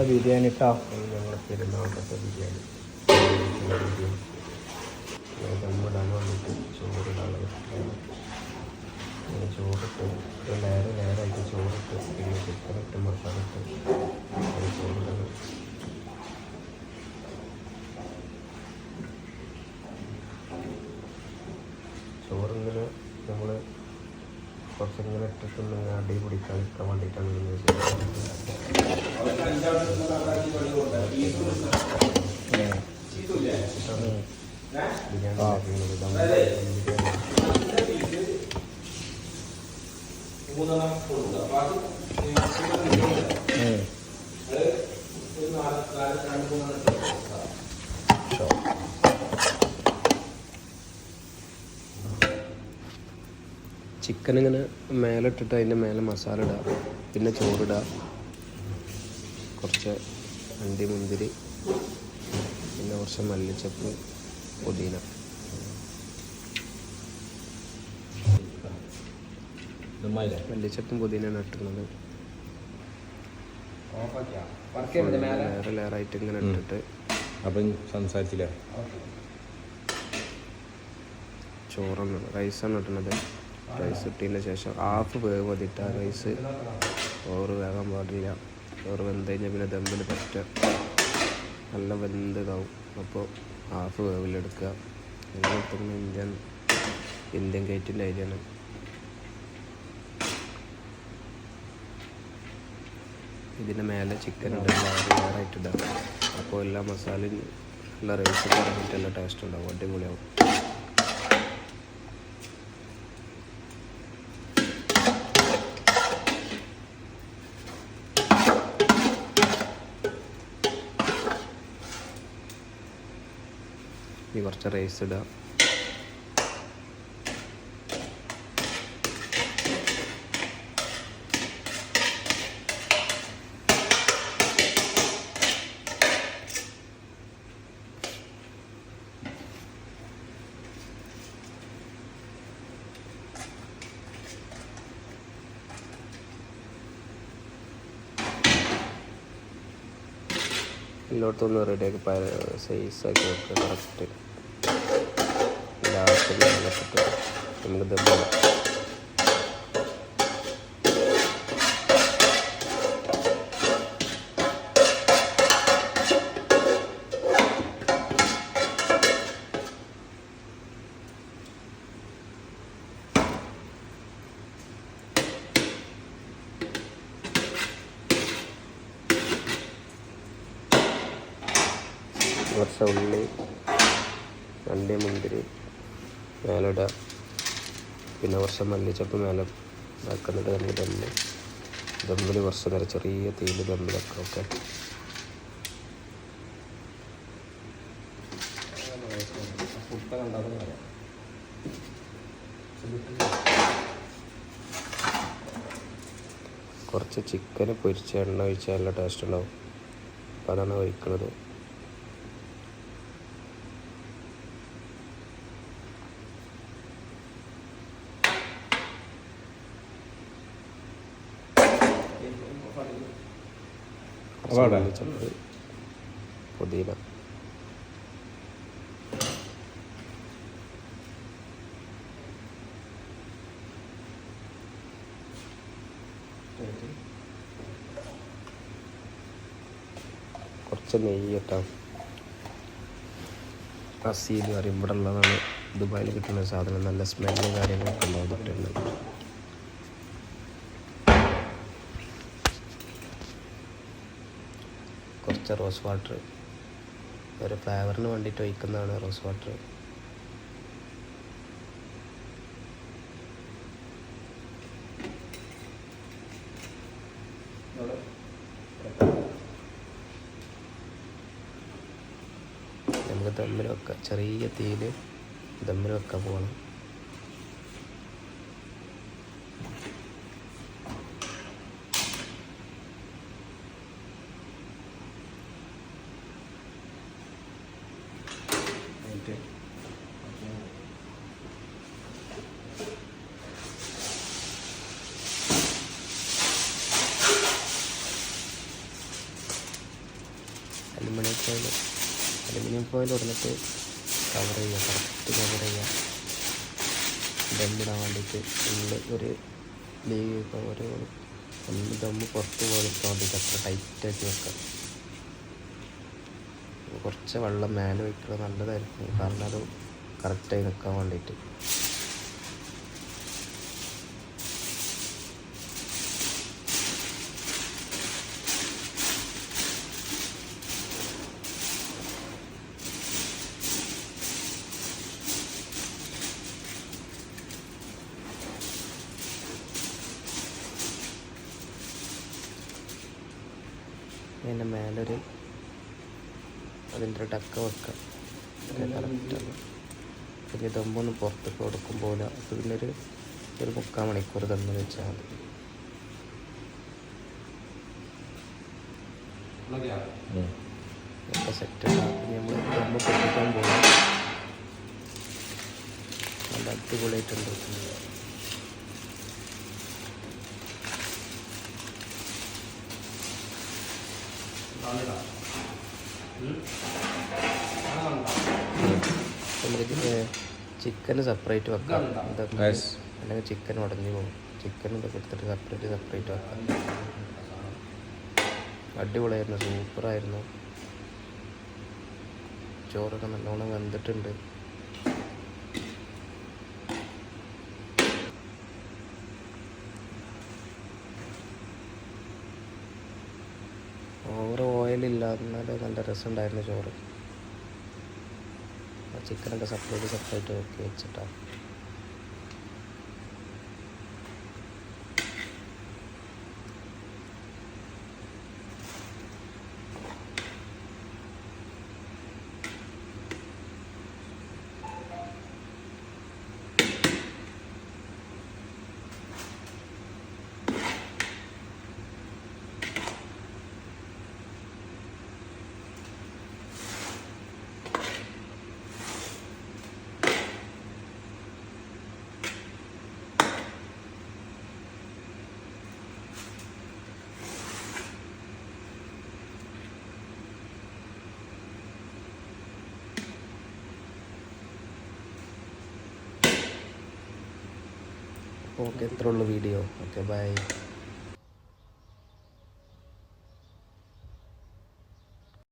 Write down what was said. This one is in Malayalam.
ബിരിയാണി കേട്ടോ. ഞങ്ങളെ പെരുന്നാളത്തെ ബിരിയാണി ദമ്മിടാൻ വന്നിട്ട് ചോറിടാനുള്ള ചോറിട്ട് നേരായിട്ട് ചോറിട്ട് പിന്നെ ചിക്കനിട്ട് മസാല ഇട്ട് അത് ചോറിടണം. ചോറിങ്ങനെ നമ്മൾ കുറച്ചിങ്ങനെ ഇട്ടിട്ടുണ്ടെങ്കിൽ അടി പിടിക്കാതിരിക്കാൻ വേണ്ടിയിട്ടാണ് ചിക്കൻ ഇങ്ങനെ മേലെ ഇട്ടിട്ട് അതിൻ്റെ മേലെ മസാല ഇടുക, പിന്നെ ചോറിടുക, കുറച്ച് അണ്ടി മുന്തിരി, പിന്നെ കുറച്ച് മല്ലിച്ചപ്പ്, പുതിന. മല്ലിച്ചപ്പും പുതിനയാണ് ഇട്ടുന്നത്. വേറെ ലെയറായിട്ട് ഇങ്ങനെ ഇട്ടിട്ട് അപ്പം സംസാരിച്ചില്ല. ചോറാണ് റൈസാണ് ഇട്ടുന്നത്. റൈസ് ഇട്ടതിന് ശേഷം ഹാഫ് വേവ് മതിയിട്ട് റൈസ് ഓറ് വേകാൻ പാടില്ല. ചോറ് വെന്ത് കഴിഞ്ഞാൽ പിന്നെ ദമ്മിൽ പറ്റുക നല്ല വെന്തതാവും. അപ്പോൾ ഹാഫ് വേവിലെടുക്കുക. അങ്ങനെ ഇന്ത്യൻ ഗേറ്റിൻ്റെ അരിയാണ്. ഇതിൻ്റെ മേലെ ചിക്കൻ ലെയറായിട്ട് ഇടാം. അപ്പോൾ എല്ലാ മസാലയും നല്ല റൈസ് പറഞ്ഞിട്ട് എല്ലാ ടേസ്റ്റ് ഉണ്ടാവും, അടിപൊളിയാവും. ഈ കുറച്ച് റൈസ് ഇടുക. എല്ലായിടത്തും റെഡിയാക്കി സൈസാക്കി വെക്കുക. കറക്റ്റ് ലാസ്റ്റ് നമുക്ക് ദമ്മിടാം. കുറച്ച് ഉള്ളി, അണ്ടി മുന്തിരി മേലെ ഇടുക, പിന്നെ കുറച്ച് മല്ലിച്ചപ്പ് മേലെ ഇതാക്കുന്നിട്ട് നമുക്ക് ദമ്മിൽ കുറച്ച് നേരം ചെറിയ തീയിൽ ദമ്മിലൊക്കെ. ഓക്കെ, കുറച്ച് ചിക്കന് പൊരിച്ച എണ്ണ ഒഴിച്ചാൽ നല്ല ടേസ്റ്റ് ഉണ്ടാവും. അപ്പോൾ അതാണ് ഒഴിക്കുന്നത്. പുതിന, കുറച്ച് നെയ്യ് കേട്ടോ. അസീൽ പറയും ഇവിടെ ഉള്ളതാണ്. ദുബായിൽ കിട്ടുന്ന സാധനം. നല്ല സ്മെല്ലും കാര്യങ്ങളൊക്കെ ഉണ്ടാവുന്നുണ്ട്. കുറച്ച് റോസ് വാട്ടർ, ഒരു ഫ്ലേവറിന് വേണ്ടിയിട്ട് ഒഴിക്കുന്നതാണ് റോസ് വാട്ടർ. നമുക്ക് ദമ്മിൽ വെക്കാം. ചെറിയ തീയിൽ ദമ്മിൽ വെക്കാൻ പോകണം. അലുമിനിയം ഫോയിൽ ഇടന്നിട്ട് കവർ ചെയ്യുക, കറക്റ്റ് കവർ ചെയ്യുക. ദമ്മിടാൻ വേണ്ടിയിട്ട് ഫുള്ള് ഒരു ഒരു ഒന്ന് ദമ്മ് പുറത്ത് പോകാതിരിക്കാൻ വേണ്ടിയിട്ട് അത്ര ടൈറ്റാക്കി വെക്കാം. കുറച്ച് വെള്ളം മേലെ വയ്ക്കുന്നത് നല്ലതായിരിക്കും, കാരണം അത് കറക്റ്റായി നിൽക്കാൻ വേണ്ടിയിട്ട്. അതിൻ്റെ മേലൊരു അതിൻ്റെ ഒരു ടക്ക വെക്കാം, കറക്റ്റാണ്. പിന്നെ ദമ്മൊന്നും പുറത്തേക്ക് കൊടുക്കുമ്പോൾ അപ്പോൾ പിന്നെ ഒരു 3/4 മണിക്കൂർ ദമ്മ് വെച്ചാൽ മതി. ഒക്കെ സെറ്റാണ്. പിന്നെ നമ്മൾ ദമ്മ് പൊട്ടിക്കാൻ പോകും. നല്ല അടിപൊളിയായിട്ടുണ്ട്. ചിക്കന് സെപ്പറേറ്റ് വെക്കാം, അല്ലെങ്കിൽ ചിക്കൻ ഉടഞ്ഞു പോകും. ചിക്കൻ ഇതൊക്കെ എടുത്തിട്ട് സെപ്പറേറ്റ് വെക്കാം. അടിപൊളിയായിരുന്നു, സൂപ്പറായിരുന്നു. ചോറൊക്കെ നല്ലോണം വെന്തിട്ടുണ്ട്. ഓവർ ഓയിലില്ലാതെ നല്ല രസമുണ്ടായിരുന്നു ചോറ്. ചിക്കനൊക്കെ സെപ്പറേറ്റ് വെച്ചിട്ടാണ്. ഓക്കെ, ഇത്രേ ഉള്ളൂ വീഡിയോ. Okay, by.